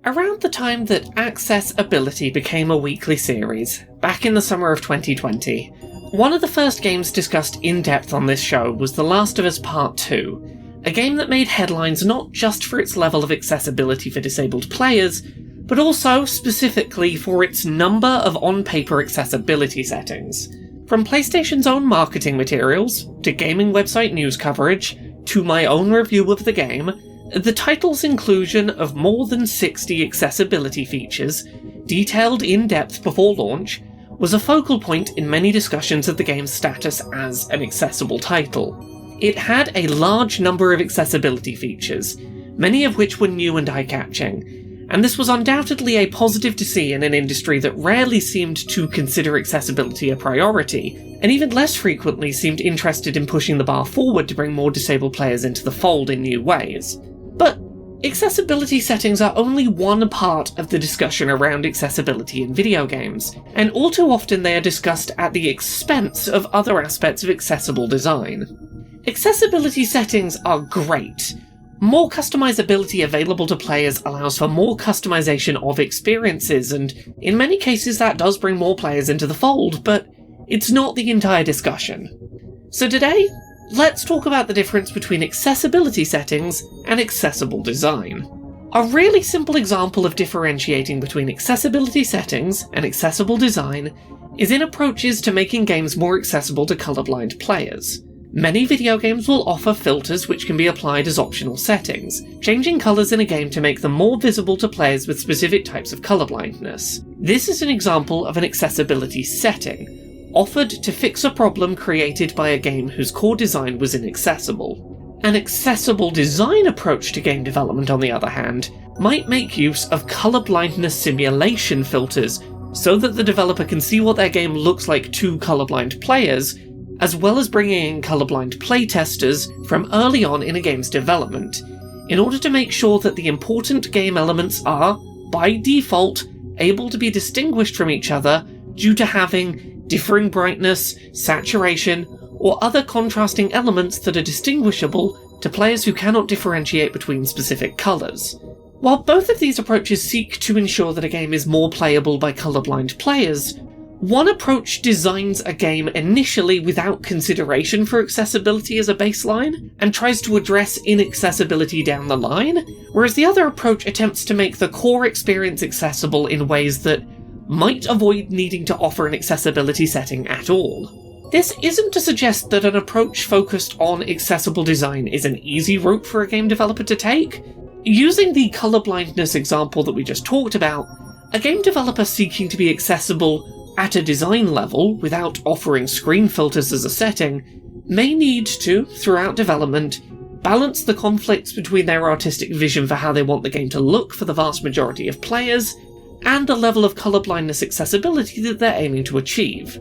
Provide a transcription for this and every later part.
Around the time that Accessibility became a weekly series, back in the summer of 2020, one of the first games discussed in depth on this show was The Last of Us Part 2, a game that made headlines not just for its level of accessibility for disabled players, but also, specifically, for its number of on-paper accessibility settings. From PlayStation's own marketing materials, to gaming website news coverage, to my own review of the game, the title's inclusion of more than 60 accessibility features, detailed in depth before launch, was a focal point in many discussions of the game's status as an accessible title. It had a large number of accessibility features, many of which were new and eye-catching, and this was undoubtedly a positive to see in an industry that rarely seemed to consider accessibility a priority, and even less frequently seemed interested in pushing the bar forward to bring more disabled players into the fold in new ways. But accessibility settings are only one part of the discussion around accessibility in video games, and all too often they are discussed at the expense of other aspects of accessible design. Accessibility settings are great. More customizability available to players allows for more customization of experiences, and in many cases that does bring more players into the fold, but it's not the entire discussion. So today, let's talk about the difference between accessibility settings and accessible design. A really simple example of differentiating between accessibility settings and accessible design is in approaches to making games more accessible to colorblind players. Many video games will offer filters which can be applied as optional settings, changing colours in a game to make them more visible to players with specific types of colourblindness. This is an example of an accessibility setting, offered to fix a problem created by a game whose core design was inaccessible. An accessible design approach to game development, on the other hand, might make use of colourblindness simulation filters so that the developer can see what their game looks like to colourblind players, as well as bringing in colourblind playtesters from early on in a game's development, in order to make sure that the important game elements are, by default, able to be distinguished from each other due to having differing brightness, saturation, or other contrasting elements that are distinguishable to players who cannot differentiate between specific colours. While both of these approaches seek to ensure that a game is more playable by colourblind players, one approach designs a game initially without consideration for accessibility as a baseline, and tries to address inaccessibility down the line, whereas the other approach attempts to make the core experience accessible in ways that might avoid needing to offer an accessibility setting at all. This isn't to suggest that an approach focused on accessible design is an easy route for a game developer to take. Using the colourblindness example that we just talked about, a game developer seeking to be accessible at a design level, without offering screen filters as a setting, may need to, throughout development, balance the conflicts between their artistic vision for how they want the game to look for the vast majority of players, and the level of colourblindness accessibility that they're aiming to achieve.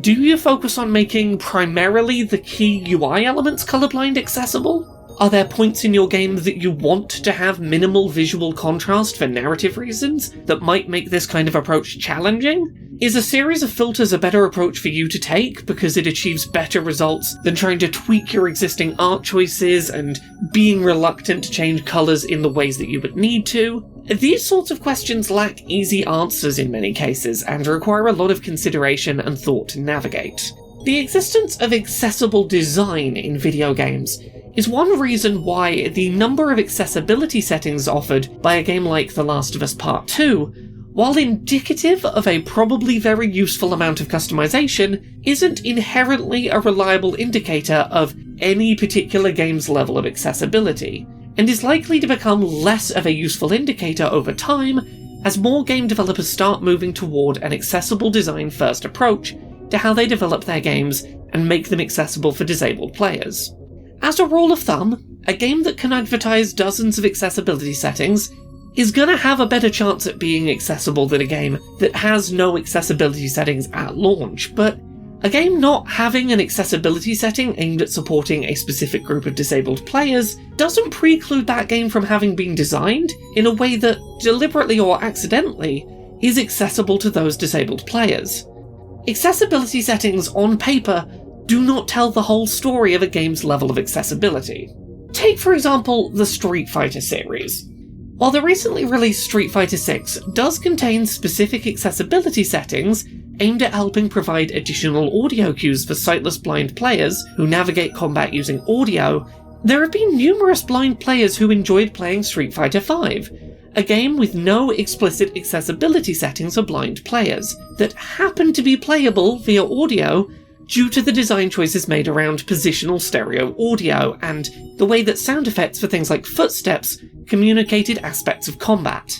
Do you focus on making primarily the key UI elements colourblind accessible? Are there points in your game that you want to have minimal visual contrast for narrative reasons that might make this kind of approach challenging? Is a series of filters a better approach for you to take because it achieves better results than trying to tweak your existing art choices and being reluctant to change colours in the ways that you would need to? These sorts of questions lack easy answers in many cases and require a lot of consideration and thought to navigate. The existence of accessible design in video games is one reason why the number of accessibility settings offered by a game like The Last of Us Part 2, while indicative of a probably very useful amount of customization, isn't inherently a reliable indicator of any particular game's level of accessibility, and is likely to become less of a useful indicator over time as more game developers start moving toward an accessible design-first approach to how they develop their games and make them accessible for disabled players. As a rule of thumb, a game that can advertise dozens of accessibility settings is gonna have a better chance at being accessible than a game that has no accessibility settings at launch, but a game not having an accessibility setting aimed at supporting a specific group of disabled players doesn't preclude that game from having been designed in a way that, deliberately or accidentally, is accessible to those disabled players. Accessibility settings on paper do not tell the whole story of a game's level of accessibility. Take, for example, the Street Fighter series. While the recently released Street Fighter VI does contain specific accessibility settings aimed at helping provide additional audio cues for sightless blind players who navigate combat using audio, there have been numerous blind players who enjoyed playing Street Fighter V, a game with no explicit accessibility settings for blind players, that happen to be playable via audio due to the design choices made around positional stereo audio and the way that sound effects for things like footsteps communicated aspects of combat.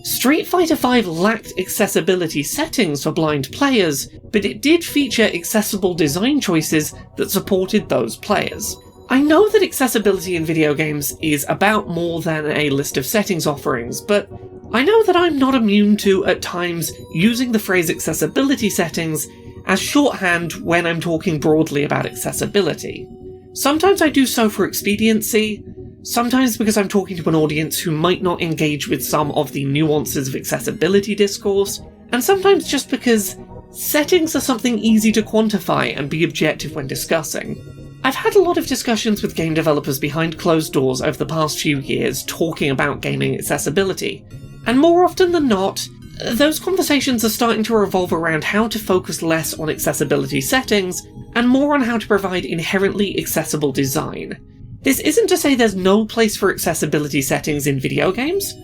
Street Fighter V lacked accessibility settings for blind players, but it did feature accessible design choices that supported those players. I know that accessibility in video games is about more than a list of settings offerings, but I know that I'm not immune to, at times, using the phrase accessibility settings as shorthand when I'm talking broadly about accessibility. Sometimes I do so for expediency, sometimes because I'm talking to an audience who might not engage with some of the nuances of accessibility discourse, and sometimes just because settings are something easy to quantify and be objective when discussing. I've had a lot of discussions with game developers behind closed doors over the past few years talking about gaming accessibility, and more often than not, those conversations are starting to revolve around how to focus less on accessibility settings and more on how to provide inherently accessible design. This isn't to say there's no place for accessibility settings in video games,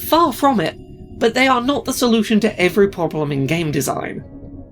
far from it, but they are not the solution to every problem in game design.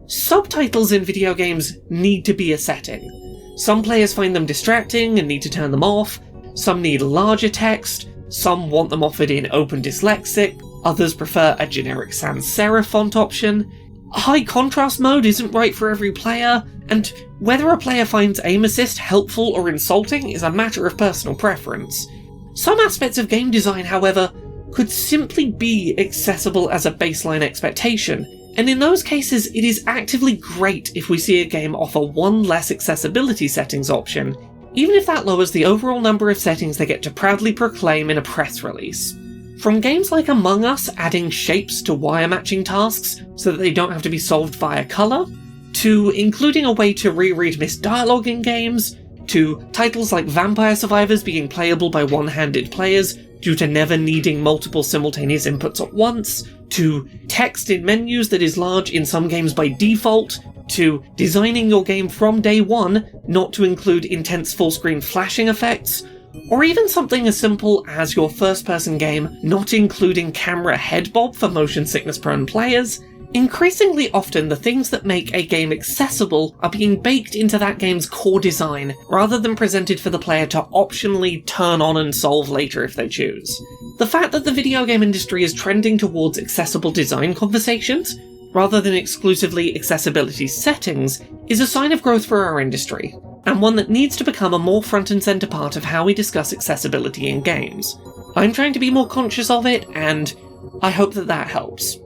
Subtitles in video games need to be a setting. Some players find them distracting and need to turn them off, some need larger text, some want them offered in open dyslexic, others prefer a generic sans serif font option. High contrast mode isn't right for every player, and whether a player finds aim assist helpful or insulting is a matter of personal preference. Some aspects of game design, however, could simply be accessible as a baseline expectation, and in those cases it is actively great if we see a game offer one less accessibility settings option, even if that lowers the overall number of settings they get to proudly proclaim in a press release. From games like Among Us adding shapes to wire matching tasks so that they don't have to be solved via colour, to including a way to reread missed dialogue in games, to titles like Vampire Survivors being playable by one-handed players due to never needing multiple simultaneous inputs at once, to text in menus that is large in some games by default, to designing your game from day one not to include intense full-screen flashing effects, or even something as simple as your first-person game not including camera head bob for motion sickness-prone players. Increasingly often, the things that make a game accessible are being baked into that game's core design, rather than presented for the player to optionally turn on and solve later if they choose. The fact that the video game industry is trending towards accessible design conversations, rather than exclusively accessibility settings, is a sign of growth for our industry, and one that needs to become a more front and centre part of how we discuss accessibility in games. I'm trying to be more conscious of it, and I hope that that helps.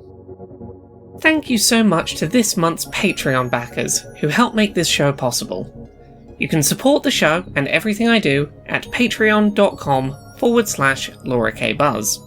Thank you so much to this month's Patreon backers who help make this show possible. You can support the show and everything I do at patreon.com/LauraKBuzz.